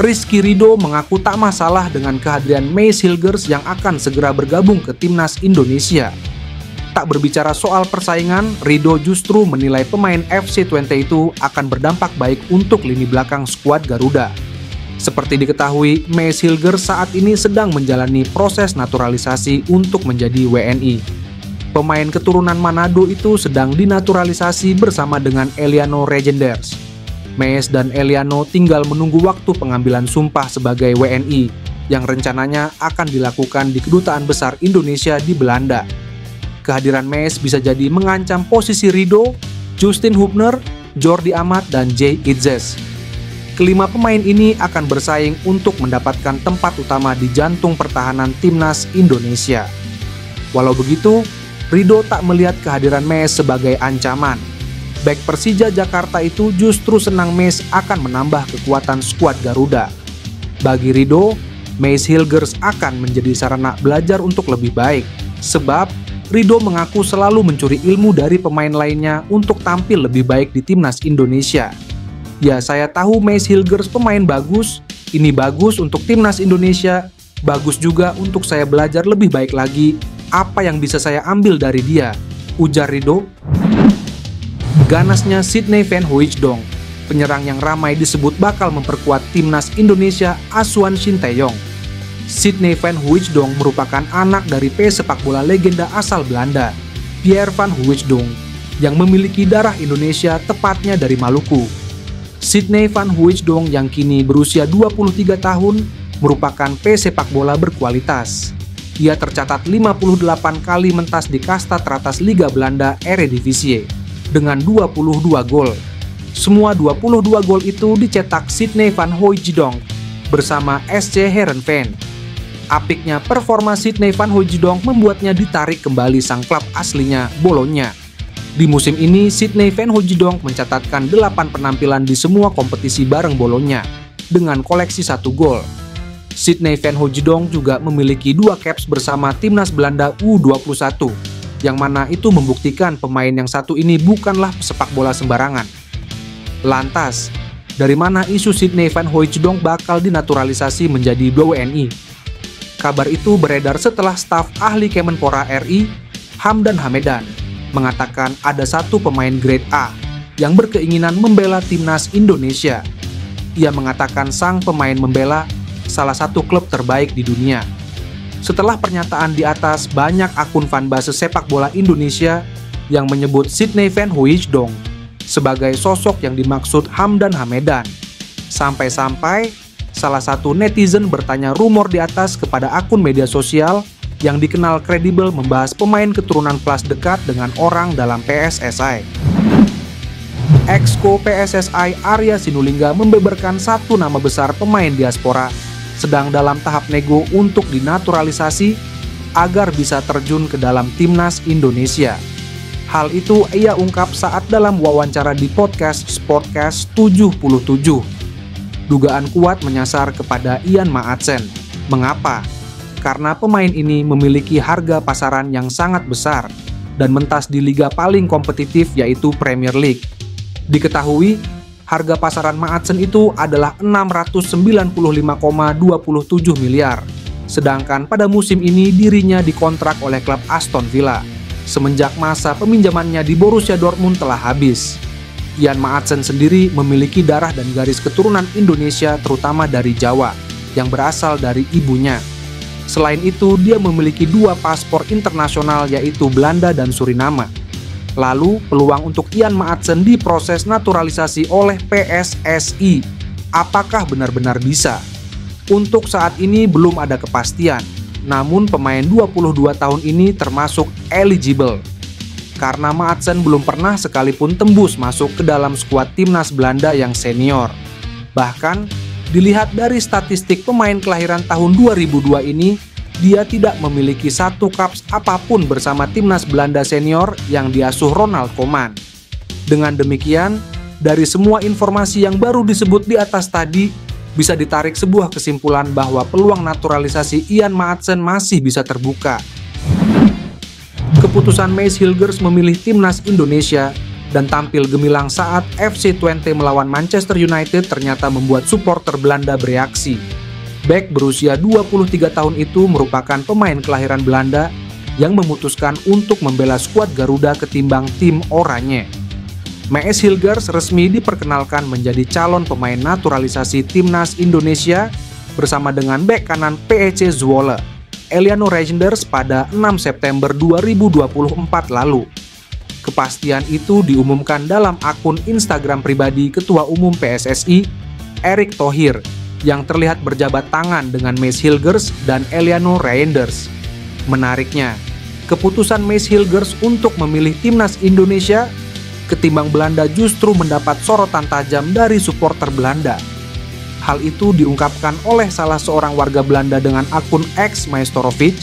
Rizky Ridho mengaku tak masalah dengan kehadiran Mees Hilgers yang akan segera bergabung ke timnas Indonesia. Tak berbicara soal persaingan, Ridho justru menilai pemain FC20 itu akan berdampak baik untuk lini belakang skuad Garuda. Seperti diketahui, Mees Hilgers saat ini sedang menjalani proses naturalisasi untuk menjadi WNI. Pemain keturunan Manado itu sedang dinaturalisasi bersama dengan Eliano Regenders. Mees dan Eliano tinggal menunggu waktu pengambilan sumpah sebagai WNI yang rencananya akan dilakukan di Kedutaan Besar Indonesia di Belanda. Kehadiran Mees bisa jadi mengancam posisi Ridho, Justin Hubner, Jordi Amat, dan Jay Itzes. Kelima pemain ini akan bersaing untuk mendapatkan tempat utama di jantung pertahanan timnas Indonesia. Walau begitu, Ridho tak melihat kehadiran Mees sebagai ancaman. Bek Persija Jakarta itu justru senang Mees akan menambah kekuatan skuad Garuda. Bagi Ridho, Mees Hilgers akan menjadi sarana belajar untuk lebih baik, sebab Ridho mengaku selalu mencuri ilmu dari pemain lainnya untuk tampil lebih baik di timnas Indonesia. Ya, saya tahu Mees Hilgers pemain bagus, ini bagus untuk timnas Indonesia, bagus juga untuk saya belajar lebih baik lagi apa yang bisa saya ambil dari dia, ujar Ridho. Ganasnya Sydney Van Hooijdonk, penyerang yang ramai disebut bakal memperkuat timnas Indonesia Asuhan Sinteyong. Sydney Van Hooijdonk merupakan anak dari pesepak bola legenda asal Belanda, Pierre Van Hooijdonk, yang memiliki darah Indonesia tepatnya dari Maluku. Sydney Van Hooijdonk yang kini berusia 23 tahun merupakan pesepak bola berkualitas. Ia tercatat 58 kali mentas di kasta teratas Liga Belanda Eredivisie dengan 22 gol. Semua 22 gol itu dicetak Sydney Van Hooijdonk bersama SC Heerenveen. Apiknya performa Sydney Van Hooijdonk membuatnya ditarik kembali sang klub aslinya, Bologna. Di musim ini, Sydney Van Hooijdonk mencatatkan 8 penampilan di semua kompetisi bareng Bologna dengan koleksi 1 gol. Sydney Van Hooijdonk juga memiliki 2 caps bersama timnas Belanda U21, yang mana itu membuktikan pemain yang satu ini bukanlah pesepak bola sembarangan. Lantas, dari mana isu Sydney Van Hooijdonk bakal dinaturalisasi menjadi WNI? Kabar itu beredar setelah staf ahli Kemenpora RI, Hamdan Hamedan, mengatakan ada satu pemain grade A yang berkeinginan membela timnas Indonesia. Ia mengatakan sang pemain membela salah satu klub terbaik di dunia. Setelah pernyataan di atas, banyak akun fanbase sepak bola Indonesia yang menyebut Sydney Van Hooijdonk sebagai sosok yang dimaksud Hamdan Hamedan. Sampai-sampai salah satu netizen bertanya rumor di atas kepada akun media sosial yang dikenal kredibel membahas pemain keturunan kelas dekat dengan orang dalam PSSI. Exco PSSI Arya Sinulinga membeberkan satu nama besar pemain diaspora sedang dalam tahap nego untuk dinaturalisasi agar bisa terjun ke dalam timnas Indonesia. Hal itu ia ungkap saat dalam wawancara di podcast Sportcast 77. Dugaan kuat menyasar kepada Ian Maatsen. Mengapa? Karena pemain ini memiliki harga pasaran yang sangat besar dan mentas di liga paling kompetitif yaitu Premier League. Diketahui, harga pasaran Maatsen itu adalah 695,27 miliar. Sedangkan pada musim ini dirinya dikontrak oleh klub Aston Villa semenjak masa peminjamannya di Borussia Dortmund telah habis. Ian Maatsen sendiri memiliki darah dan garis keturunan Indonesia terutama dari Jawa yang berasal dari ibunya. Selain itu, dia memiliki 2 paspor internasional yaitu Belanda dan Suriname. Lalu, peluang untuk Ian Maatsen diproses naturalisasi oleh PSSI. Apakah benar-benar bisa? Untuk saat ini belum ada kepastian. Namun pemain 22 tahun ini termasuk eligible. Karena Maatsen belum pernah sekalipun tembus masuk ke dalam skuad timnas Belanda yang senior. Bahkan, dilihat dari statistik pemain kelahiran tahun 2002 ini, dia tidak memiliki satu caps apapun bersama timnas Belanda senior yang diasuh Ronald Koeman. Dengan demikian, dari semua informasi yang baru disebut di atas tadi, bisa ditarik sebuah kesimpulan bahwa peluang naturalisasi Ian Maatsen masih bisa terbuka. Keputusan Mees Hilgers memilih timnas Indonesia dan tampil gemilang saat FC Twente melawan Manchester United ternyata membuat supporter Belanda bereaksi. Bek berusia 23 tahun itu merupakan pemain kelahiran Belanda yang memutuskan untuk membela skuad Garuda ketimbang tim Oranje. Mees Hilgers resmi diperkenalkan menjadi calon pemain naturalisasi timnas Indonesia bersama dengan bek kanan PEC Zwolle, Eliano Reijnders pada 6 September 2024 lalu. Kepastian itu diumumkan dalam akun Instagram pribadi Ketua Umum PSSI, Erick Thohir, yang terlihat berjabat tangan dengan Mees Hilgers dan Eliano Reijnders. Menariknya, keputusan Mees Hilgers untuk memilih timnas Indonesia ketimbang Belanda justru mendapat sorotan tajam dari supporter Belanda. Hal itu diungkapkan oleh salah seorang warga Belanda dengan akun X Majstorovic.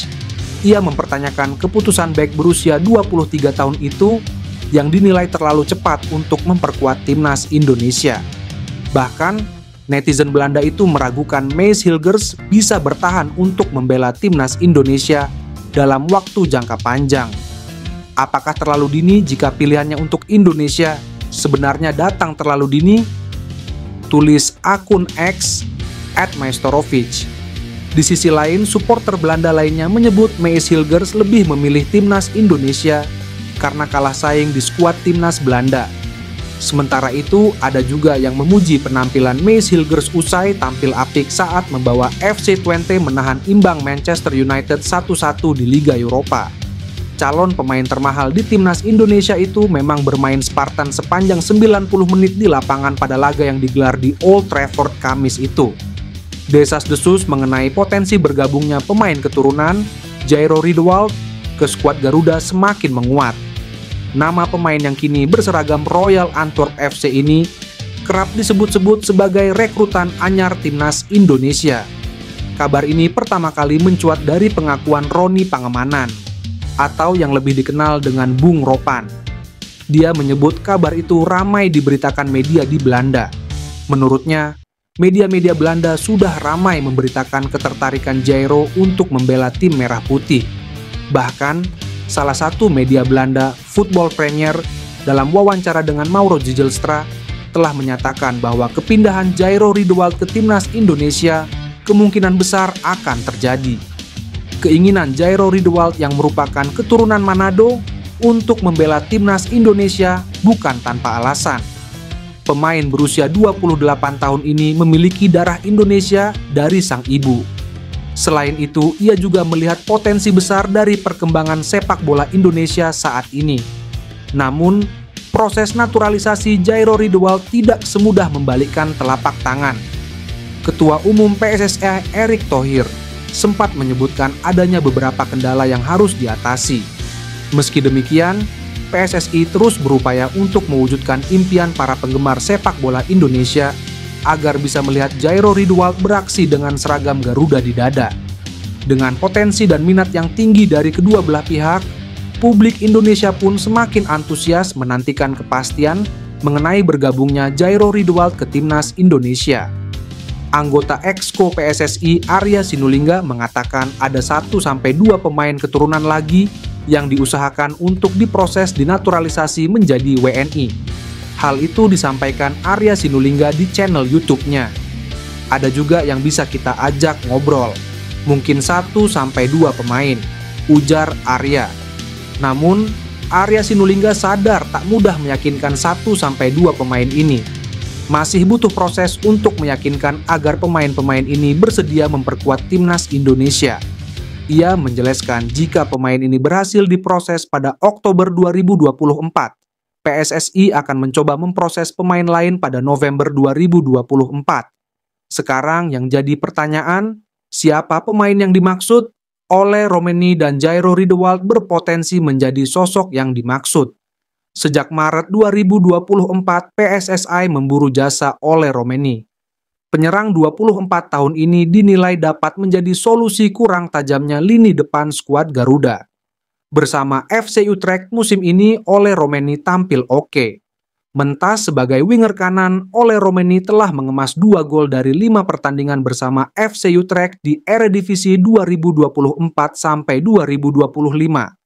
Ia mempertanyakan keputusan bek berusia 23 tahun itu yang dinilai terlalu cepat untuk memperkuat timnas Indonesia. Bahkan, netizen Belanda itu meragukan Mees Hilgers bisa bertahan untuk membela timnas Indonesia dalam waktu jangka panjang. Apakah terlalu dini jika pilihannya untuk Indonesia sebenarnya datang terlalu dini? Tulis akun X @Majstorovic. Di sisi lain, supporter Belanda lainnya menyebut Mees Hilgers lebih memilih timnas Indonesia karena kalah saing di skuad timnas Belanda. Sementara itu, ada juga yang memuji penampilan Mees Hilgers usai tampil apik saat membawa FC Twente menahan imbang Manchester United 1-1 di Liga Eropa. Calon pemain termahal di timnas Indonesia itu memang bermain Spartan sepanjang 90 menit di lapangan pada laga yang digelar di Old Trafford Kamis itu. Desas-desus mengenai potensi bergabungnya pemain keturunan Jairo Riedewald ke skuad Garuda semakin menguat. Nama pemain yang kini berseragam Royal Antwerp FC ini kerap disebut-sebut sebagai rekrutan anyar timnas Indonesia. Kabar ini pertama kali mencuat dari pengakuan Roni Pangemanan, atau yang lebih dikenal dengan Bung Ropan. Dia menyebut kabar itu ramai diberitakan media di Belanda. Menurutnya, media-media Belanda sudah ramai memberitakan ketertarikan Jairo untuk membela tim merah putih. Bahkan, salah satu media Belanda, Football Premier, dalam wawancara dengan Mauro Zijlstra, telah menyatakan bahwa kepindahan Jairo Riedewald ke timnas Indonesia kemungkinan besar akan terjadi. Keinginan Jairo Riedewald yang merupakan keturunan Manado untuk membela timnas Indonesia bukan tanpa alasan. Pemain berusia 28 tahun ini memiliki darah Indonesia dari sang ibu. Selain itu, ia juga melihat potensi besar dari perkembangan sepak bola Indonesia saat ini. Namun, proses naturalisasi Jairo Riedewald tidak semudah membalikkan telapak tangan. Ketua Umum PSSI Erick Thohir sempat menyebutkan adanya beberapa kendala yang harus diatasi. Meski demikian, PSSI terus berupaya untuk mewujudkan impian para penggemar sepak bola Indonesia agar bisa melihat Jairo Riedewald beraksi dengan seragam Garuda di dada. Dengan potensi dan minat yang tinggi dari kedua belah pihak, publik Indonesia pun semakin antusias menantikan kepastian mengenai bergabungnya Jairo Riedewald ke timnas Indonesia. Anggota Exco PSSI Arya Sinulinga mengatakan ada 1-2 pemain keturunan lagi yang diusahakan untuk diproses dinaturalisasi menjadi WNI. Hal itu disampaikan Arya Sinulinga di channel YouTube-nya. Ada juga yang bisa kita ajak ngobrol, mungkin 1-2 pemain, ujar Arya. Namun, Arya Sinulinga sadar tak mudah meyakinkan 1-2 pemain ini. Masih butuh proses untuk meyakinkan agar pemain-pemain ini bersedia memperkuat timnas Indonesia. Ia menjelaskan jika pemain ini berhasil diproses pada Oktober 2024, PSSI akan mencoba memproses pemain lain pada November 2024. Sekarang yang jadi pertanyaan, siapa pemain yang dimaksud? Ole Romeni dan Jairo Riedewald berpotensi menjadi sosok yang dimaksud. Sejak Maret 2024, PSSI memburu jasa Ole Romeni. Penyerang 24 tahun ini dinilai dapat menjadi solusi kurang tajamnya lini depan skuad Garuda. Bersama FC Utrecht musim ini, Ole Romeni tampil oke. Mentas sebagai winger kanan, Ole Romeni telah mengemas 2 gol dari 5 pertandingan bersama FC Utrecht di Eredivisie 2024-2025.